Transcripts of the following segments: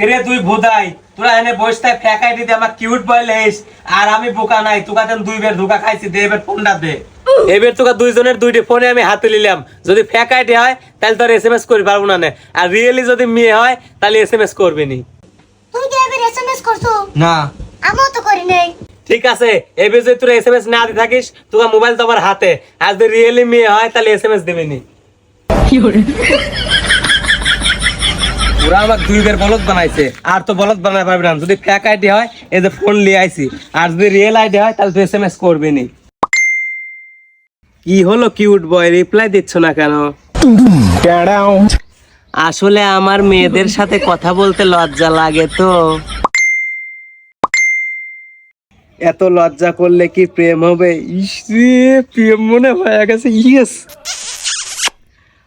কিরে তুই ভুদাই, তোরা এনে বসতে ফেকাই দিতে আমার কিউট বয় লেস, আর আমি বোকা নাই, তোকা তেন দুই বের ধোকা খাইছি, দে এবার ফোনটা দে। এবার তোকা দুইজনের দুইটি ফোনে আমি হাতে নিলাম, যদি ফেকাইটি হয় তাহলে তোর এসএমএস করি পারবো না, আর রিয়েলি যদি মেয়ে হয় তাহলে এসএমএস করবি নি। তুই কি এবার এসএমএস করছো? না। আমিও তো করি নাই। ঠিক আছে, এবার যদি তোর এসএমএস না দিতে থাকিস, তোকা মোবাইল তো আমার হাতে, আর যদি রিয়েলি মেয়ে হয় তাহলে এসএমএস দিবি নি। ওরা আমার দুই বের বলদ বানাইছে, আর তো বলদ বানাই পারবি না। যদি ফেক আইডি হয় এই যে ফোন লিয়ে আইছি, আর যদি রিয়েল আইডি হয় তাহলে তুই এসএমএস করবি নি। কি হলো কিউট বয়, রিপ্লাই দিচ্ছ না কেন? আসলে আমার মেয়েদের সাথে কথা বলতে লজ্জা লাগে তো। এত লজ্জা করলে কি প্রেম হবে? ইস রে, প্রেম মনে হয়ে গেছে। ইয়েস,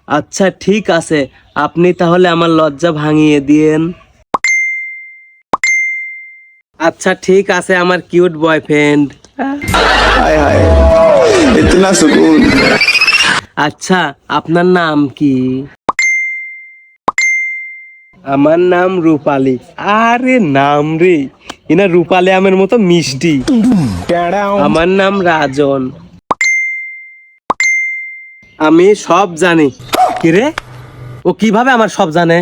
আচ্ছা ঠিক আছে, আপনি তাহলে আমার লজ্জা ভাঙিয়ে দিয়েন। আচ্ছা ঠিক আছে আমার কিউট বয়ফ্রেন্ড। हाय हाय इतना सुकून। আচ্ছা আপনার নাম কি? আমার নাম রূপালী। আরে নাম রে, এনা রূপালী আমের মতো মিষ্টি। আমার নাম রাজন। আমি সব জানি। কিরে, ও কিভাবে আমার সব জানে?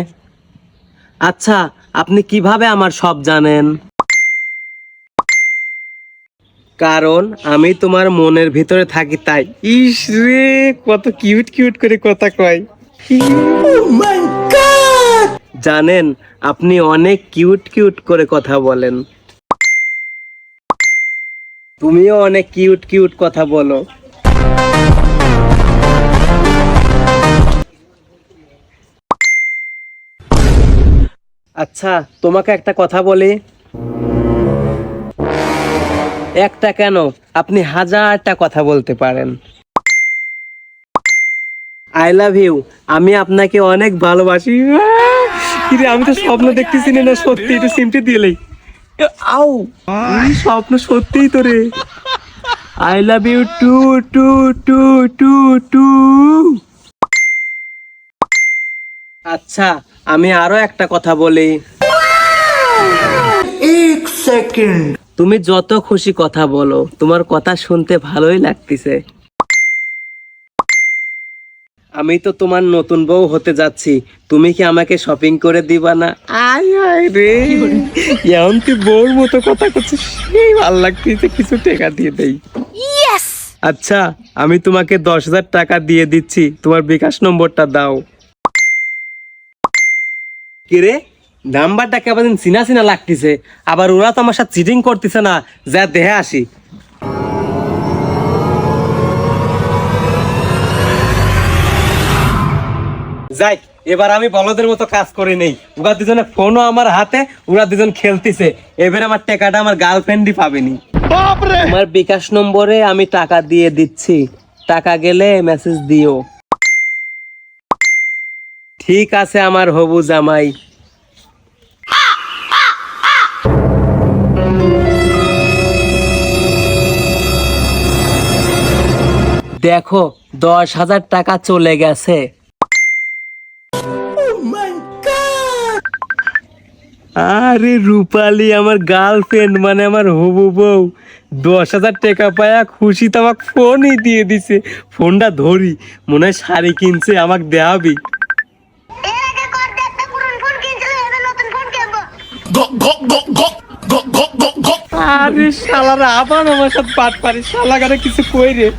আচ্ছা আপনি কিভাবে আমার সব জানেন? কারণ আমি তোমার মনের ভিতরে থাকি তাই। ইস রে, কত কিউট কিউট করে কথা কয়। জানেন, আপনি অনেক কিউট কিউট করে কথা বলেন। তুমিও অনেক কিউট কিউট কথা বলো। আচ্ছা তোমাকে একটা কথা বলি। একটা কেন, আপনি হাজারটা কথা বলতে পারেন। আই লাভ ইউ, আমি আপনাকে অনেক ভালোবাসি। কিরে, আমি তো স্বপ্ন দেখতেছি না, সত্যি। একটু সিমটি দিলেই আউ, স্বপ্ন সত্যিই তো রে। I love you too too too too too. আচ্ছা আমি আরো একটা কথা বলি। एक सेकंड। তুমি যত খুশি কথা বলো, তোমার কথা শুনতে ভালোই লাগতেছে। আমি তো তোমার নতুন বউ হতে যাচ্ছি, তুমি কি আমাকে শপিং করে দিবা না? আয় আয় রে, এখন তুই বউর মতো কথা করছিস, সেই ভালো লাগতেছে, কিছু টাকা দিয়ে দেই। ইয়েস। আচ্ছা আমি তোমাকে 10,000 টাকা দিয়ে দিচ্ছি, তোমার বিকাশ নম্বরটা দাও। কিরে, নাম্বারটা কেমন চিনা চিনা লাগতেছে, আবার ওরা তো আমার সাথে চিটিং করতেছে না, যা দেখে আসি। যাই, এবার আমি বলদের মতো কাজ করি নেই। ওরা দুজনে ফোনও আমার হাতে, ওরা দুজন খেলতেছে। এবার আমার টাকাটা আমার গার্লফ্রেন্ডই পাবেনি। আমার বিকাশ নম্বরে আমি টাকা দিয়ে দিচ্ছি, টাকা গেলে মেসেজ দিও। ঠিক আছে আমার হবু জামাই। দেখো 10,000 টাকা চলে গেছে। আরে রূপালী আমার গার্লফ্রেন্ড, মানে আমার হবু বউ, 10,000 টাকা পায়া খুশি তো আমাকে ফোনই দিয়ে দিছে। ফোনটা ধরি, মনে হয় শাড়ি কিনছে, আমাকে দেখাবি। এর আগে কর দেখতে পুরনো ফোন কিনছিল, এবার নতুন ফোন কিনবো। আরে শালারা আবার আমার সাথে পাট পারি, শালাগারে কিছু কই রে।